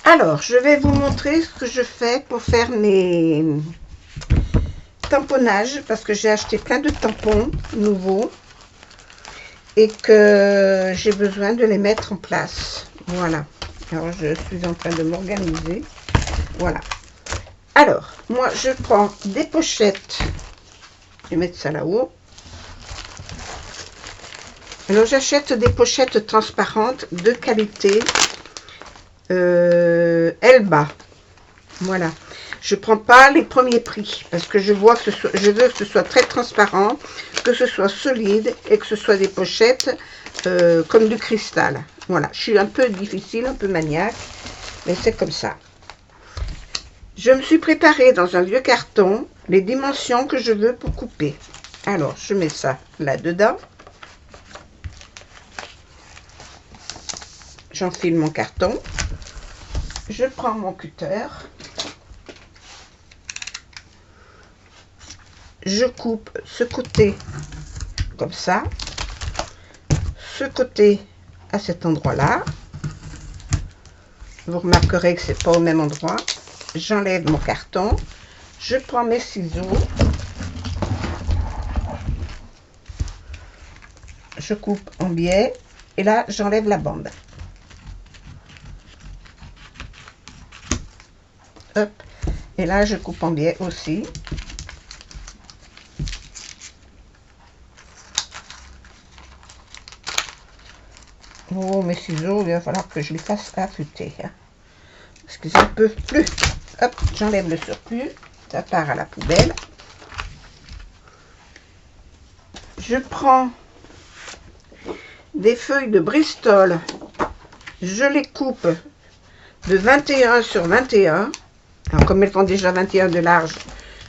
Alors, je vais vous montrer ce que je fais pour faire mes tamponnages, parce que j'ai acheté plein de tampons nouveaux et que j'ai besoin de les mettre en place. Voilà. Alors, je suis en train de m'organiser. Voilà. Alors, moi, je prends des pochettes. Je vais mettre ça là-haut. Alors, j'achète des pochettes transparentes de qualité Elba. Voilà. Je prends pas les premiers prix parce que je vois que je veux que ce soit très transparent, que ce soit solide et que ce soit des pochettes comme du cristal. Voilà. Je suis un peu difficile, un peu maniaque, mais c'est comme ça. Je me suis préparé dans un vieux carton les dimensions que je veux pour couper. Alors, je mets ça là-dedans. J'enfile mon carton. Je prends mon cutter. Je coupe ce côté comme ça. Ce côté à cet endroit-là. Vous remarquerez que c'est pas au même endroit. J'enlève mon carton. Je prends mes ciseaux. Je coupe en biais. Et là, j'enlève la bande. Hop. Et là, je coupe en biais aussi. Oh, mes ciseaux, il va falloir que je les fasse affûter. Hein, parce qu'ils n'en peuvent plus. Hop, j'enlève le surplus. Ça part à la poubelle. Je prends des feuilles de Bristol. Je les coupe de 21 sur 21. Alors, comme elles font déjà 21 de large,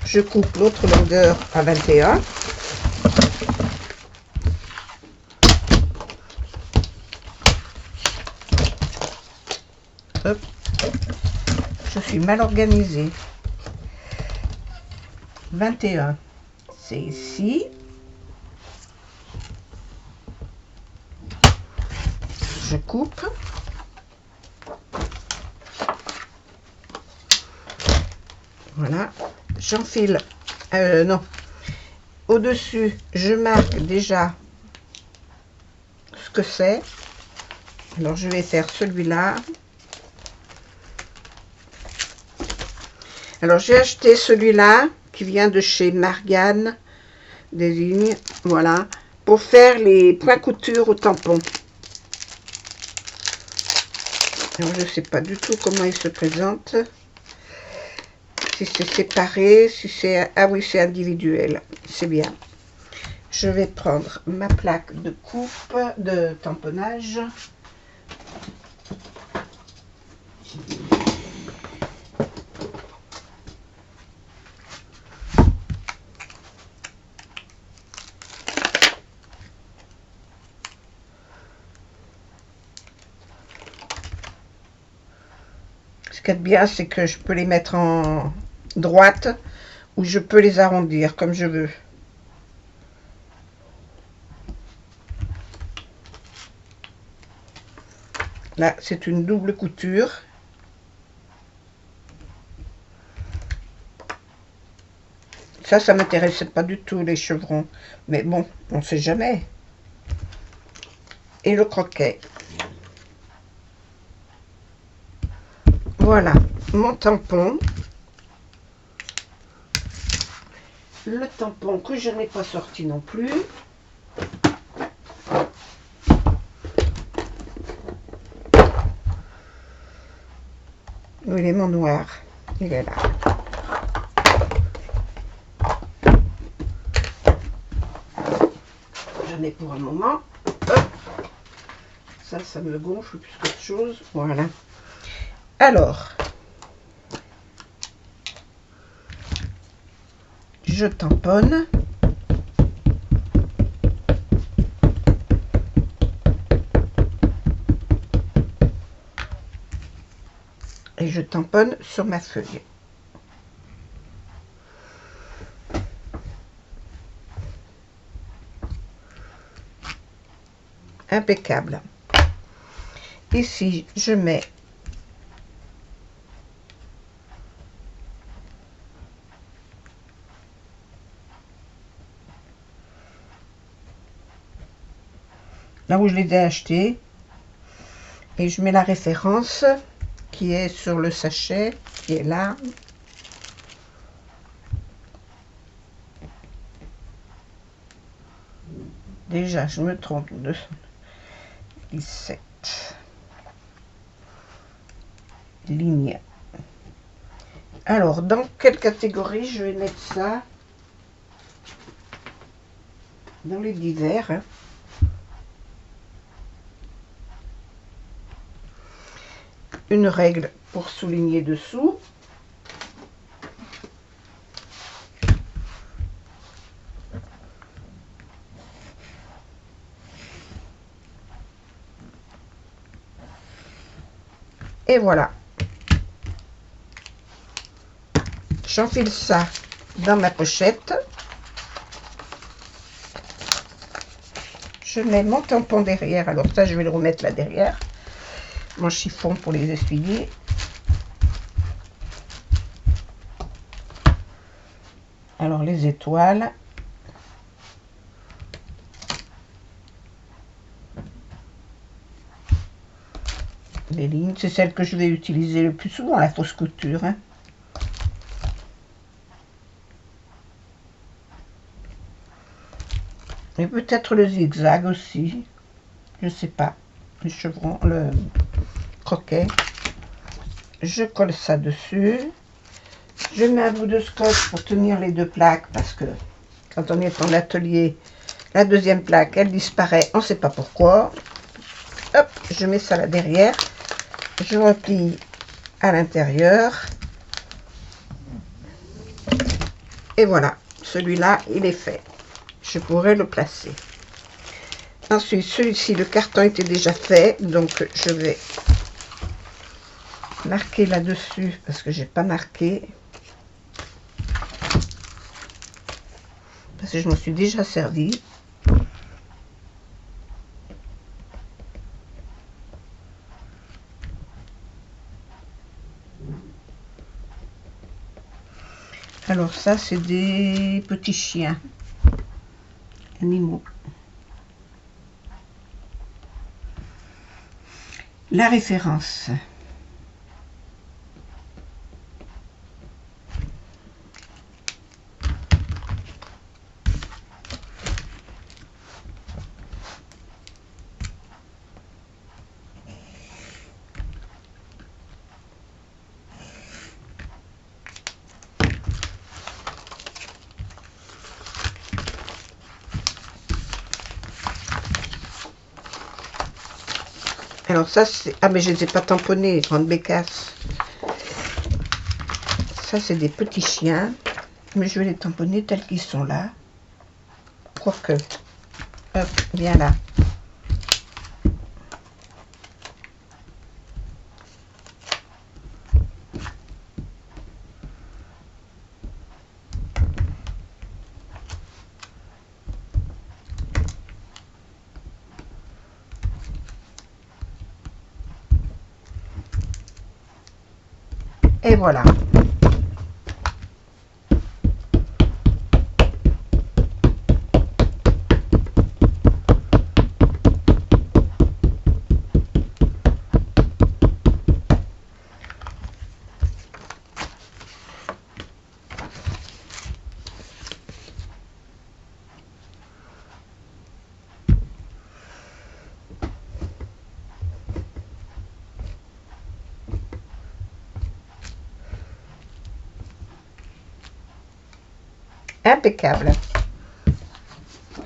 je coupe l'autre longueur à 21. Hop. Je suis mal organisée. 21, c'est ici. Je coupe. Voilà. J'enfile. Non. Au-dessus, je marque déjà ce que c'est. Alors, je vais faire celui-là. Alors, j'ai acheté celui-là qui vient de chez Margane des lignes. Voilà. Pour faire les points couture au tampon. Alors, je ne sais pas du tout comment il se présente. Si c'est séparé, si c'est... Ah oui, c'est individuel. C'est bien. Je vais prendre ma plaque de coupe, de tamponnage. Ce qui est bien, c'est que je peux les mettre en droite ou je peux les arrondir comme je veux. Là, c'est une double couture. Ça m'intéressait pas du tout, les chevrons. Mais bon, on ne sait jamais. Et le croquet. Voilà, mon tampon. Le tampon que je n'ai pas sorti non plus. Où il est mon noir? Il est là. J'en ai pour un moment. Hop. Ça me gonfle plus qu'autre chose. Voilà. Alors, je tamponne. Et je tamponne sur ma feuille. Impeccable. Ici, je mets là où je les ai achetés. Et je mets la référence qui est sur le sachet, qui est là. Déjà, je me trompe, 217 lignes. Alors, dans quelle catégorie je vais mettre ça? Dans les divers. Hein. Une règle pour souligner dessous. Et voilà. J'enfile ça dans ma pochette. Je mets mon tampon derrière. Alors ça, je vais le remettre là derrière. Mon chiffon pour les essuyer. Alors les étoiles. Les lignes, c'est celle que je vais utiliser le plus souvent, la fausse couture. Hein. Et peut-être le zigzag aussi. Je sais pas. Le chevron, le croquet. Je colle ça dessus. Je mets un bout de scotch pour tenir les deux plaques parce que quand on est en atelier, la deuxième plaque, elle disparaît. On ne sait pas pourquoi. Hop, je mets ça là derrière. Je replie à l'intérieur. Et voilà, celui-là, il est fait. Je pourrais le placer. Ensuite, celui-ci, le carton était déjà fait. Donc, je vais marquer là-dessus parce que j'ai pas marqué. Parce que je m'en suis déjà servi. Alors ça, c'est des petits chiens, animaux. La référence. Alors ça c'est... Ah mais je ne les ai pas tamponnés, grande bécasse. Ça c'est des petits chiens. Mais je vais les tamponner tels qu'ils sont là. Quoique. Hop, bien là. Et voilà. Impeccable.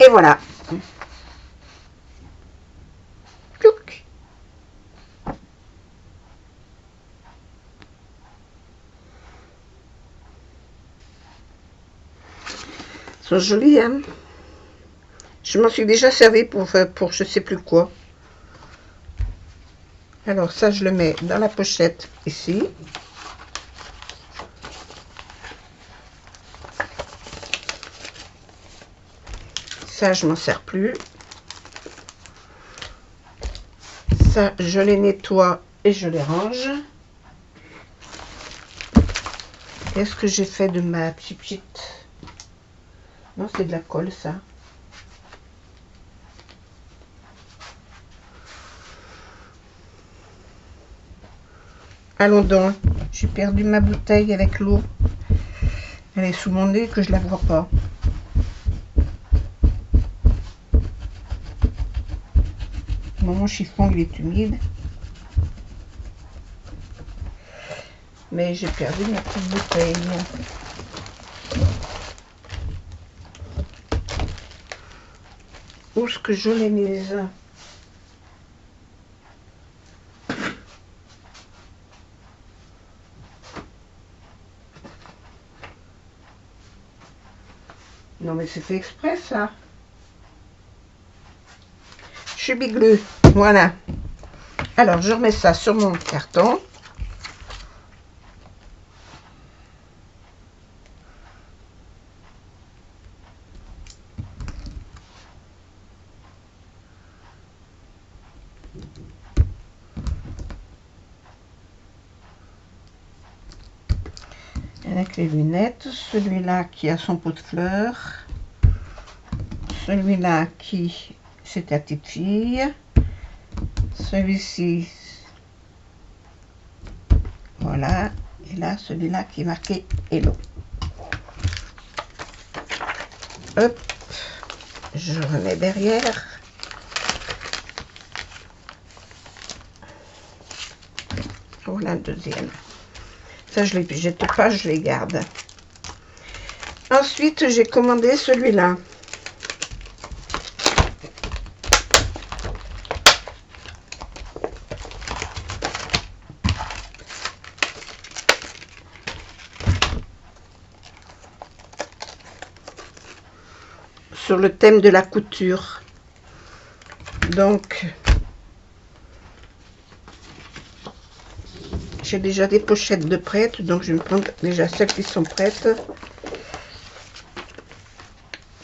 Et voilà. Tchouk. Ils sont jolis, hein. Je m'en suis déjà servi pour je sais plus quoi. Alors ça, je le mets dans la pochette ici. Ça, je m'en sers plus. Ça, je les nettoie et je les range. Qu'est-ce que j'ai fait de ma petite... Non, c'est de la colle, ça. Allons donc. J'ai perdu ma bouteille avec l'eau. Elle est sous mon nez que je la vois pas. Mon chiffon il est humide. Mais j'ai perdu ma petite bouteille. Où est-ce que je l'ai mise? Non mais c'est fait exprès ça. Je suis biglue. Voilà. Alors je remets ça sur mon carton. Avec les lunettes, celui-là qui a son pot de fleurs, celui-là qui c'est ta petite fille, celui-ci, voilà, et là celui-là qui est marqué Hello. Hop, je remets derrière. Voilà le deuxième. Ça, je les jette pas, je les garde. Ensuite, j'ai commandé celui-là. Sur le thème de la couture. Donc, j'ai déjà des pochettes de prêtes, donc je vais me prendre déjà celles qui sont prêtes.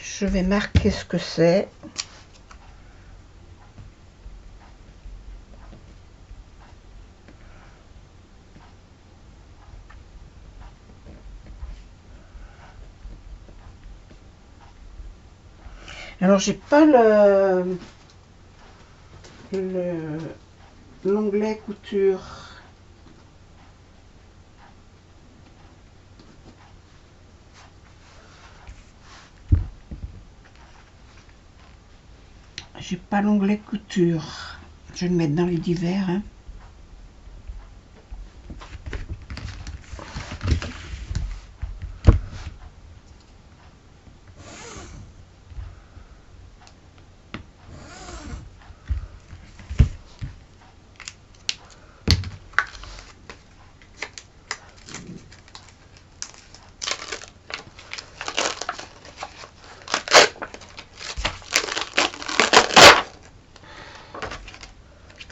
Je vais marquer ce que c'est. Alors j'ai pas l'onglet couture. J'ai pas l'onglet couture. Je vais le mettre dans les divers. Hein.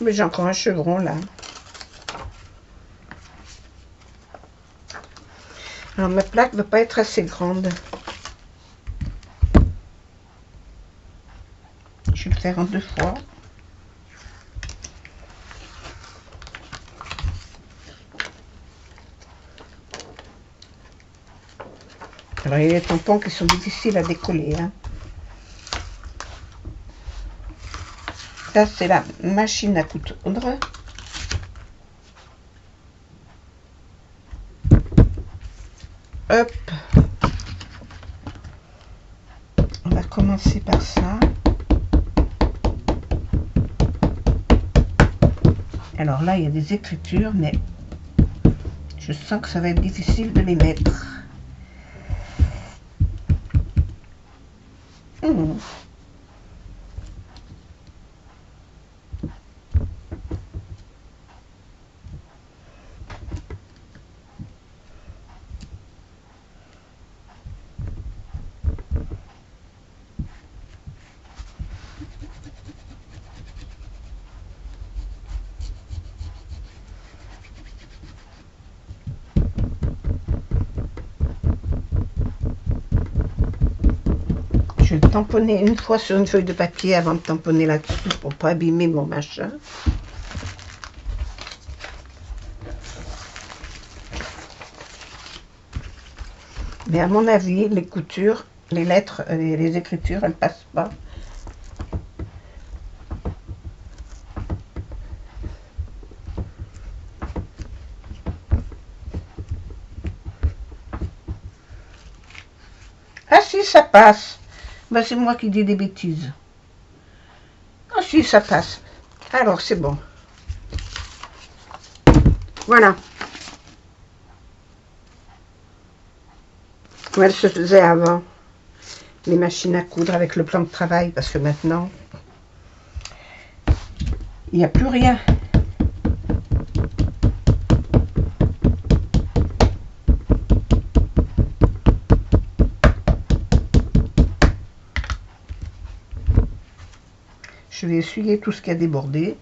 Mais j'ai encore un chevron là. Alors ma plaque ne va pas être assez grande. Je vais le faire en 2 fois. Alors il y a des tampons qui sont difficiles à décoller. Hein. Ça c'est la machine à coudre. Hop. On va commencer par ça. Alors là, il y a des écritures, mais je sens que ça va être difficile de les mettre. Je vais le tamponner une fois sur une feuille de papier avant de tamponner là-dessus pour pas abîmer mon machin. Mais à mon avis, les coutures, les lettres, les écritures, elles passent pas. si, ça passe. Ben, c'est moi qui dis des bêtises. Ah si, ça passe. Alors, c'est bon. Voilà. Comme elle se faisait avant. Les machines à coudre avec le plan de travail. Parce que maintenant, il n'y a plus rien. Je vais essuyer tout ce qui a débordé.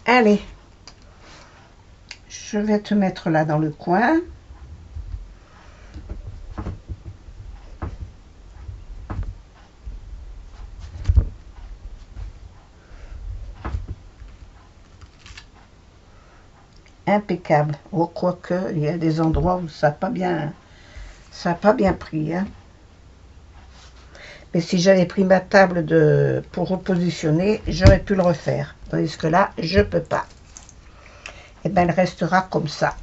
Allez, je vais te mettre là dans le coin. Impeccable. Oh, quoique, il y a des endroits où ça n'a pas bien pris. Hein. Mais si j'avais pris ma table pour repositionner, j'aurais pu le refaire. Tandis que là, je ne peux pas. Et bien, elle restera comme ça.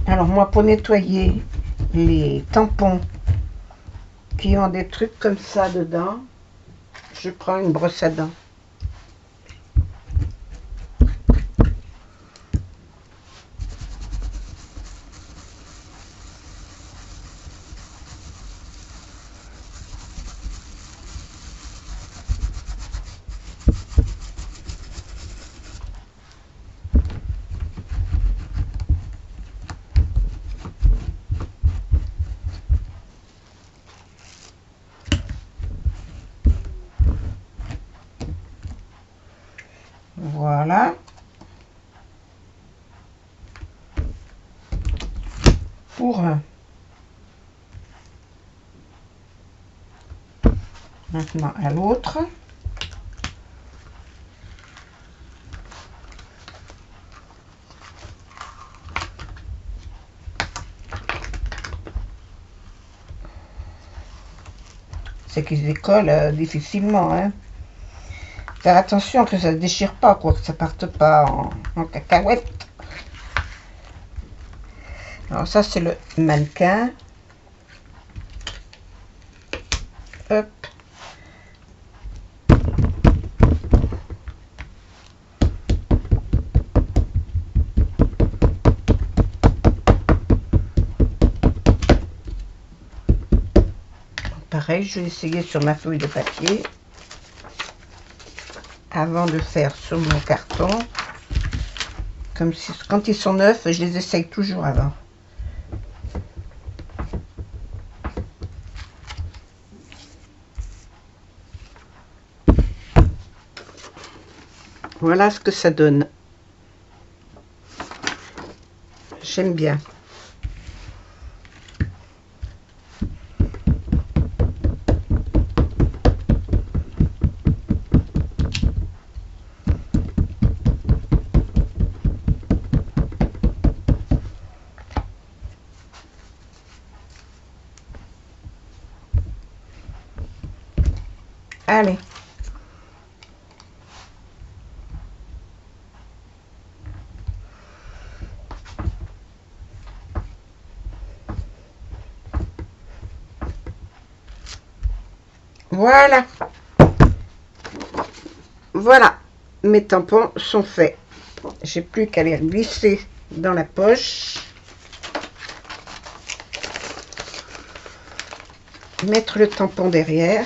Alors moi, pour nettoyer les tampons qui ont des trucs comme ça dedans, je prends une brosse à dents. Voilà. Pour un. Maintenant à l'autre. C'est qu'ils décollent difficilement. Hein. Faire attention que ça ne se déchire pas, quoi, que ça parte pas en cacahuète. Alors ça c'est le mannequin. Hop. Pareil, je vais essayer sur ma feuille de papier avant de faire sur mon carton. Comme si, quand ils sont neufs, je les essaye toujours avant. Voilà ce que ça donne. J'aime bien. Allez. Voilà. Voilà. Mes tampons sont faits. J'ai plus qu'à les glisser dans la poche. Mettre le tampon derrière.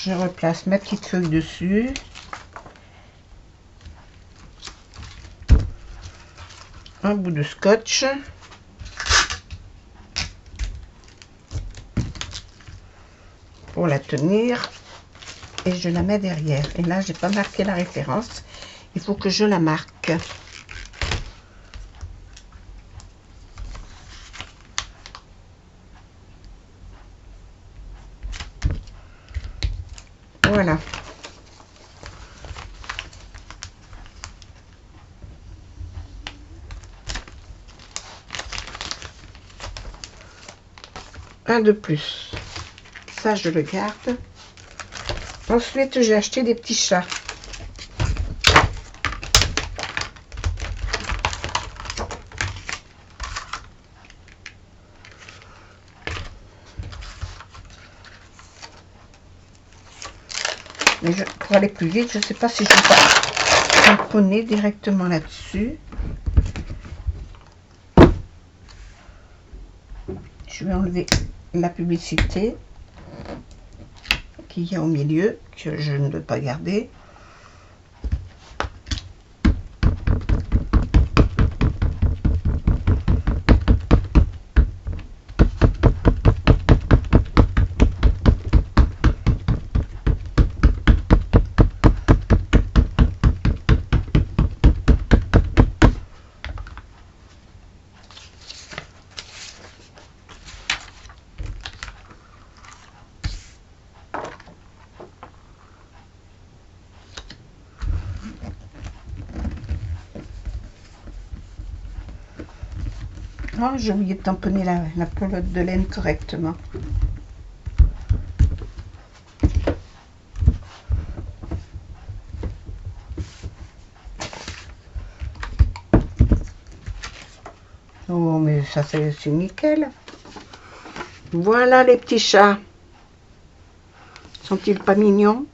je replace ma petite feuille dessus. Un bout de scotch. Pour la tenir. Et je la mets derrière. Et là, j'ai pas marqué la référence. Il faut que je la marque. Voilà. Un de plus. Ça, je le garde. Ensuite, j'ai acheté des petits chats. Mais pour aller plus vite, je ne sais pas si je vais pas tamponner directement là-dessus. Je vais enlever la publicité qu'il y a au milieu, que je ne veux pas garder. Oh, j'ai oublié de tamponner la pelote de laine correctement. Oh, mais ça c'est nickel. Voilà les petits chats. Sont-ils pas mignons?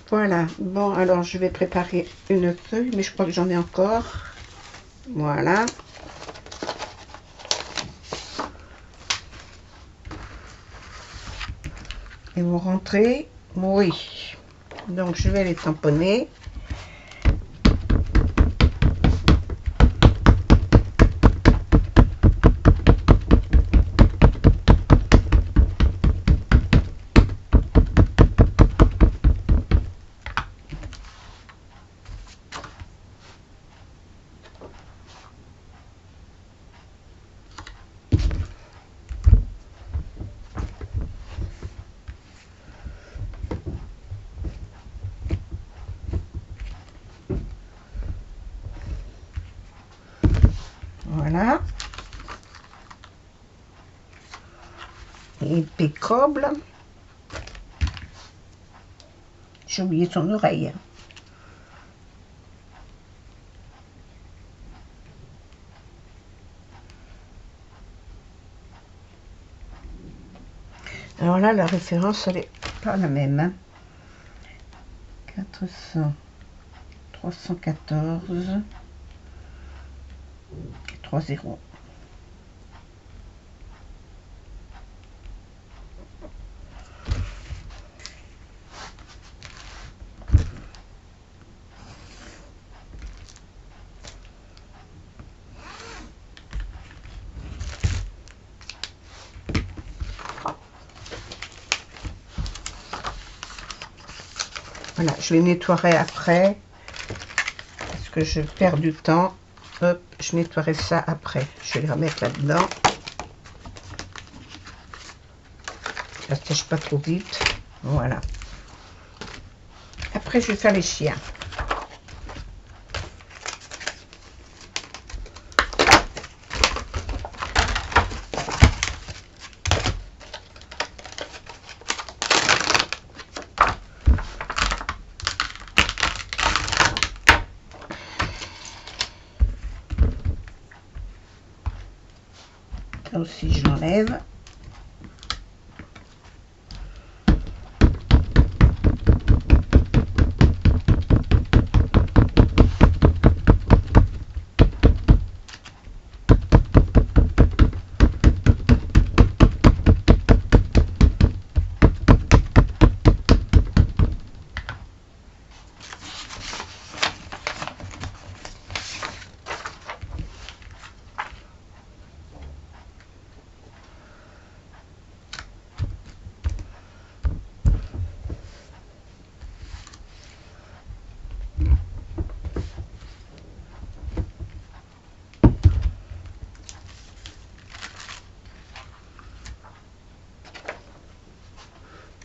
Voilà. Bon, alors je vais préparer une feuille, mais je crois que j'en ai encore. Voilà. Ils vont rentrer. Oui. Donc je vais les tamponner. Voilà. Impeccable. J'ai oublié son oreille. Alors là, la référence, elle n'est pas la même. Hein. 400, 314, 30. Voilà, je les nettoierai après, parce que je perds du temps. Hop, je nettoierai ça après. Je vais les remettre là-dedans. Ça ne sèche pas trop vite. Voilà. Après, je vais faire les chiens. Là aussi, je l'enlève.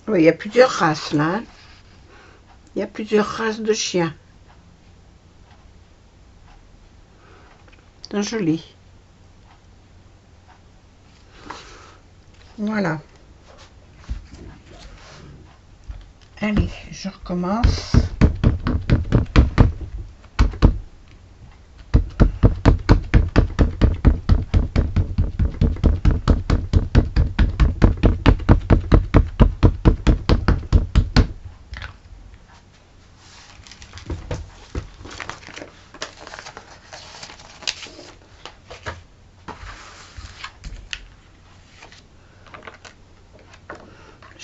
Oui, il y a plusieurs races là. Hein. Il y a plusieurs races de chiens. C'est joli. Voilà. Allez, je recommence.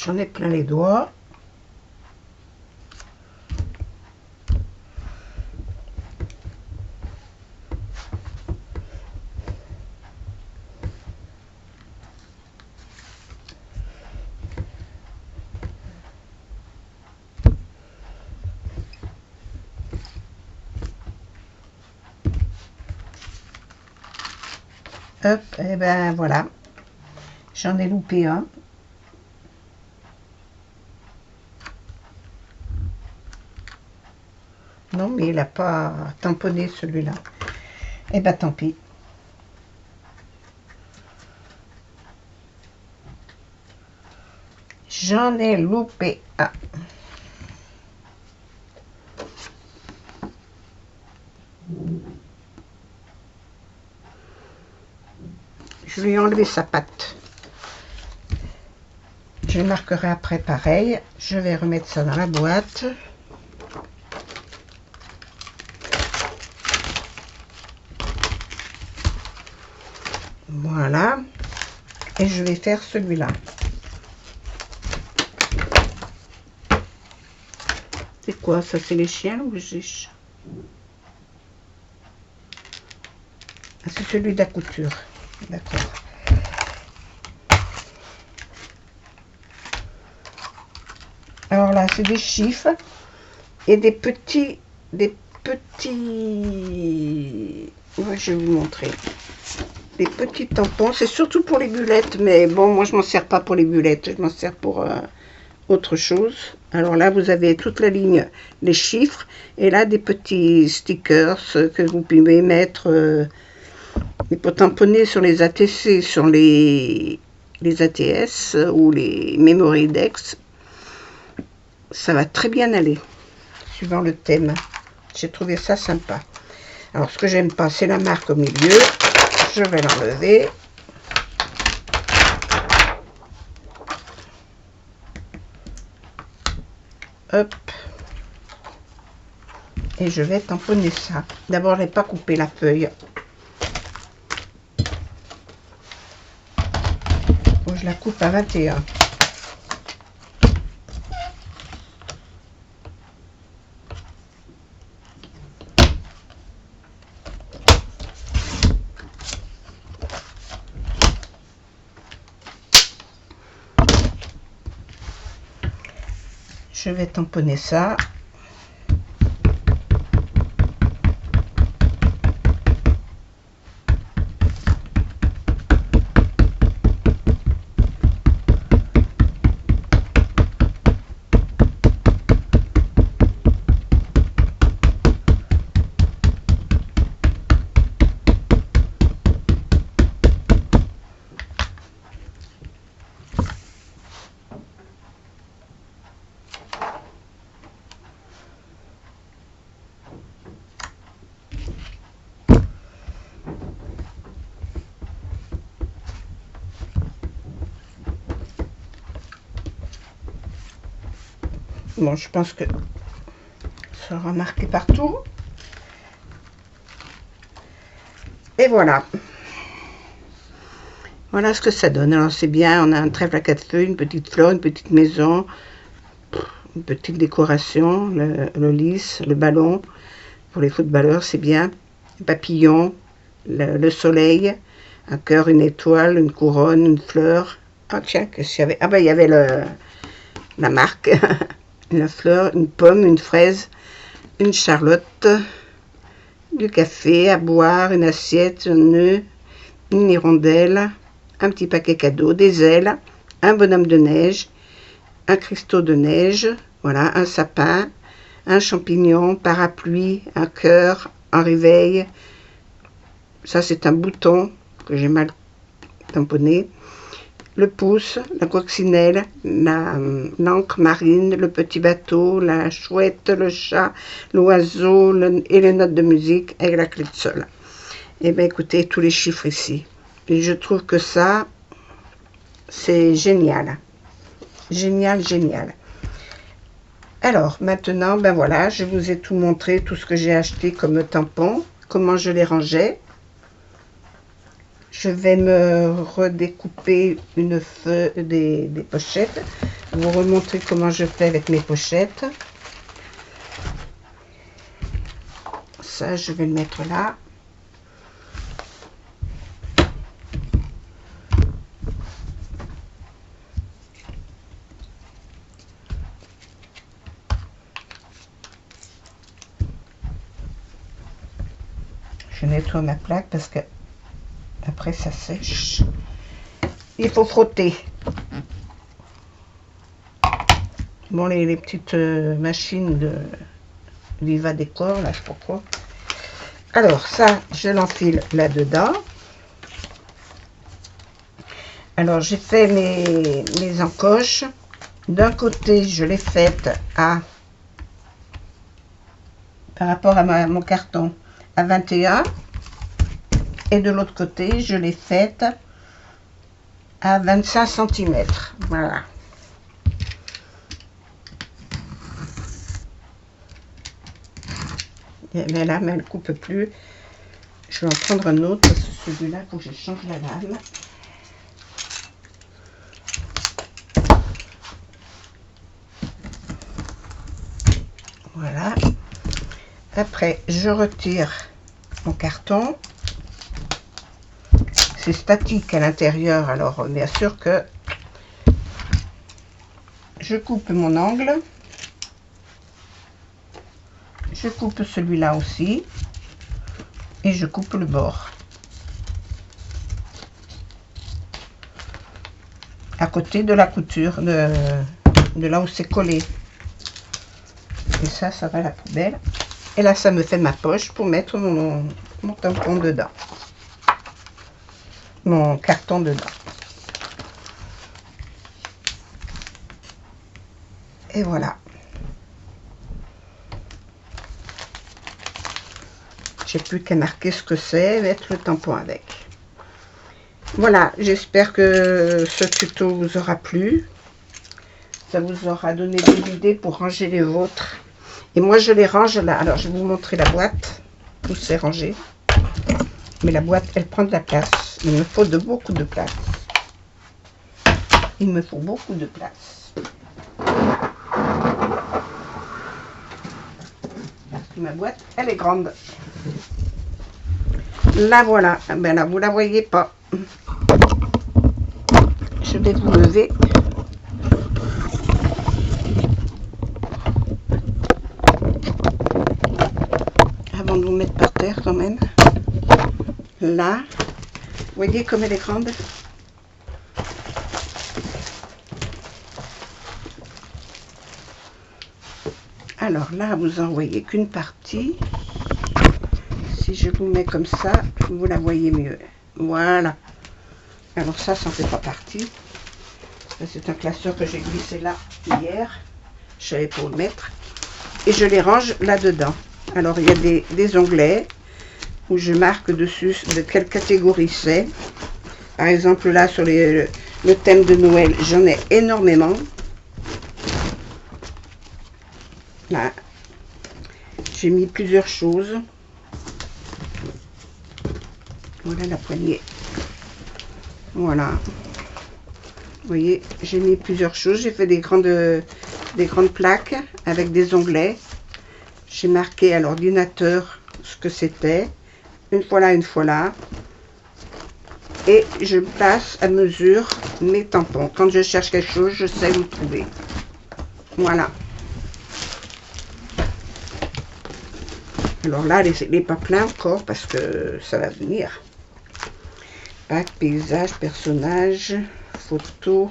J'en ai plein les doigts. Hop, et ben voilà. J'en ai loupé un. Non, mais il n'a pas tamponné celui-là. Eh ben tant pis. J'en ai loupé un. Je lui ai enlevé sa patte. Je marquerai après pareil. Je vais remettre ça dans la boîte. Voilà. Et je vais faire celui-là. C'est quoi ça? C'est les chiens ou les chats? Ah, c'est celui de la couture. D'accord. Alors là, c'est des chiffres et des petits. Ouais, je vais vous montrer. Des petits tampons. C'est surtout pour les bulettes, mais bon, moi je m'en sers pas pour les bulettes. Je m'en sers pour autre chose. Alors là, vous avez toute la ligne, les chiffres, et là des petits stickers que vous pouvez mettre pour tamponner sur les ATC, sur les ATS ou les Memory Dex. Ça va très bien aller, suivant le thème. J'ai trouvé ça sympa. Alors, ce que j'aime pas, c'est la marque au milieu. Je vais l'enlever. Hop. Et je vais tamponner ça. D'abord, je n'ai pas coupé la feuille. Bon, je la coupe à 21. Je vais tamponner ça. Bon, je pense que ça sera marqué partout. Et voilà. Voilà ce que ça donne. Alors c'est bien, on a un trèfle à 4 feuilles, une petite fleur, une petite maison, une petite décoration, le lys, le ballon. Pour les footballeurs, c'est bien. Les papillons, le soleil, un cœur, une étoile, une couronne, une fleur. Ah tiens, qu'est-ce qu'il y avait? Ah ben il y avait la marque. La fleur, une pomme, une fraise, une charlotte, du café à boire, une assiette, un nœud, une hirondelle, un petit paquet cadeau, des ailes, un bonhomme de neige, un cristaux de neige, voilà, un sapin, un champignon, parapluie, un cœur, un réveil. Ça, c'est un bouton que j'ai mal tamponné. Le pouce, la coccinelle, l'encre marine, le petit bateau, la chouette, le chat, l'oiseau et les notes de musique avec la clé de sol. Et bien écoutez, tous les chiffres ici. Et je trouve que ça, c'est génial. Génial, génial. Alors, maintenant, ben voilà, je vous ai tout montré, tout ce que j'ai acheté comme tampon, comment je les rangeais. Je vais me redécouper une feuille des pochettes. Vous remontrer comment je fais avec mes pochettes. Ça, je vais le mettre là. Je nettoie ma plaque parce que après ça sèche. Il faut frotter. Bon, les petites machines de Viva Décor, là, je sais pas quoi. Alors, ça, je l'enfile là-dedans. Alors, j'ai fait mes encoches. D'un côté, je l'ai faite par rapport à mon carton, à 21. Et de l'autre côté, je l'ai faite à 25 cm. Voilà. Mais là, mais elle ne coupe plus. Je vais en prendre un autre parce que celui-là, il faut que je change la lame. Voilà. Après, je retire mon carton. C'est statique à l'intérieur, alors bien sûr que je coupe mon angle. Je coupe celui-là aussi. Et je coupe le bord. À côté de la couture, de là où c'est collé. Et ça va à la poubelle. Et là, ça me fait ma poche pour mettre mon tampon dedans. Mon carton dedans. Et voilà. J'ai plus qu'à marquer ce que c'est, mettre le tampon avec. Voilà, j'espère que ce tuto vous aura plu. Ça vous aura donné des idées pour ranger les vôtres. Et moi, je les range là. Alors, je vais vous montrer la boîte. Où c'est rangé. Mais la boîte, elle prend de la place. Il me faut beaucoup de place. Il me faut beaucoup de place. Parce que ma boîte, elle est grande. Là, voilà. Ben là, vous la voyez pas. Je vais vous lever. Avant de vous mettre par terre quand même. Là. Vous voyez comme elle est grande? Alors là, vous en voyez qu'une partie. Si je vous mets comme ça, vous la voyez mieux. Voilà. Alors ça n'en fait pas partie. C'est un classeur que j'ai glissé là hier. Je savais pas où le mettre. Et je les range là-dedans. Alors il y a des onglets où je marque dessus de quelle catégorie c'est. Par exemple là sur le thème de Noël, j'en ai énormément. Là, j'ai mis plusieurs choses. Voilà la poignée. Voilà. Vous voyez, j'ai mis plusieurs choses. J'ai fait des grandes plaques avec des onglets. J'ai marqué à l'ordinateur ce que c'était. Une fois là, une fois là. Et je place à mesure mes tampons. Quand je cherche quelque chose, je sais où trouver. Voilà. Alors là, il n'est pas plein encore parce que ça va venir. Pack, paysage, personnage, photo,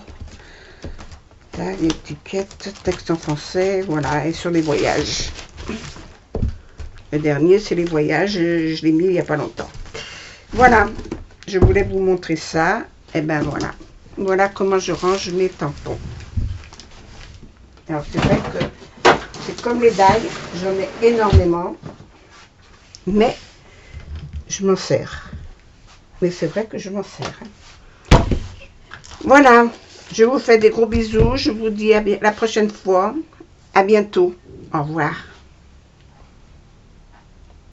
Là, l'étiquette, texte en français, voilà, et sur les voyages. Le dernier, c'est les voyages, je l'ai mis il n'y a pas longtemps. Voilà, je voulais vous montrer ça. Et ben voilà. Voilà comment je range mes tampons. Alors, c'est vrai que c'est comme les dailles, j'en ai énormément, mais je m'en sers. Mais c'est vrai que je m'en sers. Voilà, je vous fais des gros bisous. Je vous dis à la prochaine fois. À bientôt. Au revoir.